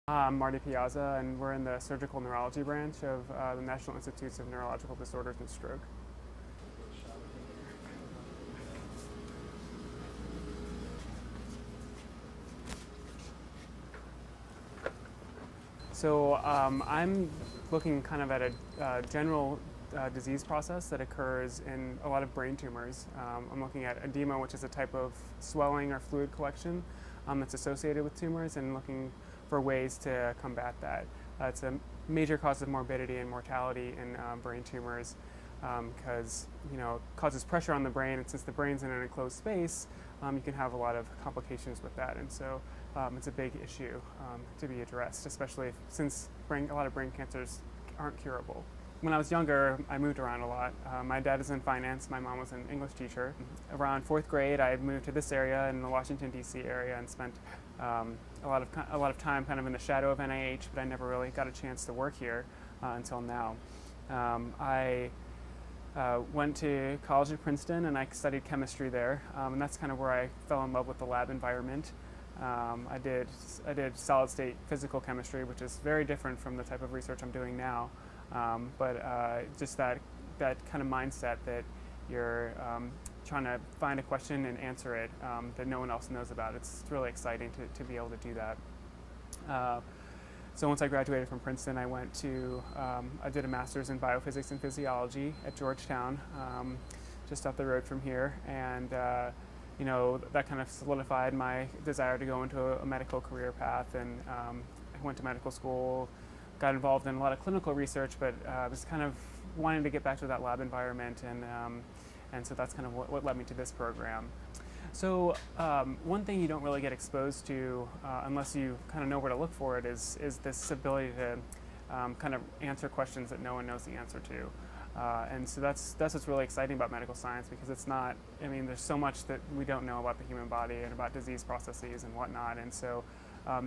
I'm Marty Piazza, and we're in the surgical neurology branch of the National Institutes of Neurological Disorders and Stroke. So I'm looking kind of at a general disease process that occurs in a lot of brain tumors. I'm looking at edema, which is a type of swelling or fluid collection that's associated with tumors, and looking for ways to combat that. It's a major cause of morbidity and mortality in brain tumors because it causes pressure on the brain, and since the brain's in an enclosed space, you can have a lot of complications with that, and so it's a big issue to be addressed, especially since a lot of brain cancers aren't curable. When I was younger, I moved around a lot. My dad is in finance, my mom was an English teacher. Around fourth grade, I moved to this area in the Washington, D.C. area, and spent a lot of time kind of in the shadow of NIH, but I never really got a chance to work here until now. I went to college at Princeton, and I studied chemistry there, and that's kind of where I fell in love with the lab environment. I did solid state physical chemistry, which is very different from the type of research I'm doing now. But just that kind of mindset that you're trying to find a question and answer it that no one else knows about. It's really exciting to be able to do that. So once I graduated from Princeton, I did a master's in biophysics and physiology at Georgetown, just up the road from here, and that kind of solidified my desire to go into a medical career path. And I went to medical school, got involved in a lot of clinical research, but was kind of wanting to get back to that lab environment, and so that's kind of what led me to this program. So one thing you don't really get exposed to unless you kind of know where to look for it is this ability to kind of answer questions that no one knows the answer to. And so that's what's really exciting about medical science, because it's not, there's so much that we don't know about the human body and about disease processes and whatnot, and so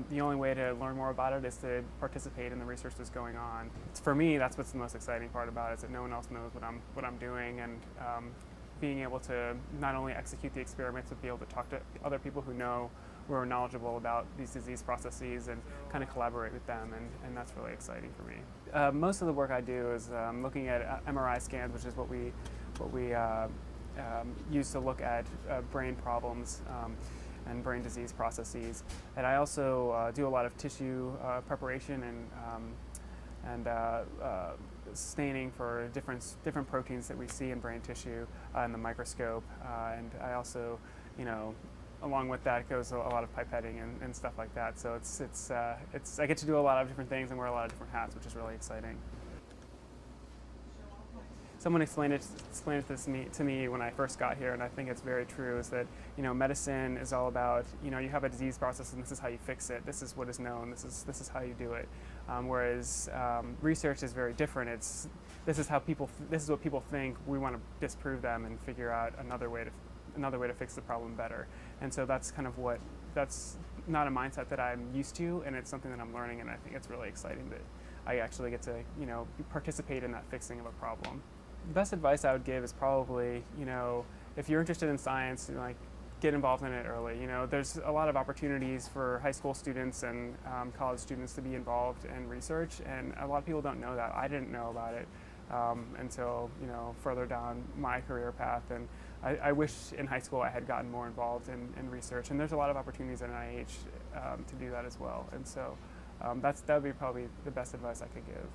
the only way to learn more about it is to participate in the research that's going on. For me, that's what's the most exciting part about it, is that no one else knows what I'm doing, and being able to not only execute the experiments, but be able to talk to other people who are knowledgeable about these disease processes and kind of collaborate with them, and that's really exciting for me. Most of the work I do is looking at MRI scans, which is what we use to look at brain problems and brain disease processes. And I also do a lot of tissue preparation and staining for different proteins that we see in brain tissue in the microscope. And I also, along with that goes a lot of pipetting and stuff like that. So I get to do a lot of different things and wear a lot of different hats, which is really exciting. Someone explained it to me when I first got here, and I think it's very true, is that medicine is all about you have a disease process and this is how you fix it. This is what is known. This is how you do it. Whereas research is very different. This is what people think. We want to disprove them and figure out another way to fix the problem better. And so that's not a mindset that I'm used to, and it's something that I'm learning, and I think it's really exciting that I actually get to participate in that fixing of a problem. The best advice I would give is probably, if you're interested in science, get involved in it early. There's a lot of opportunities for high school students and college students to be involved in research, and a lot of people don't know that. I didn't know about it until further down my career path, and I wish in high school I had gotten more involved in research. And there's a lot of opportunities at NIH to do that as well, and so that would be probably the best advice I could give.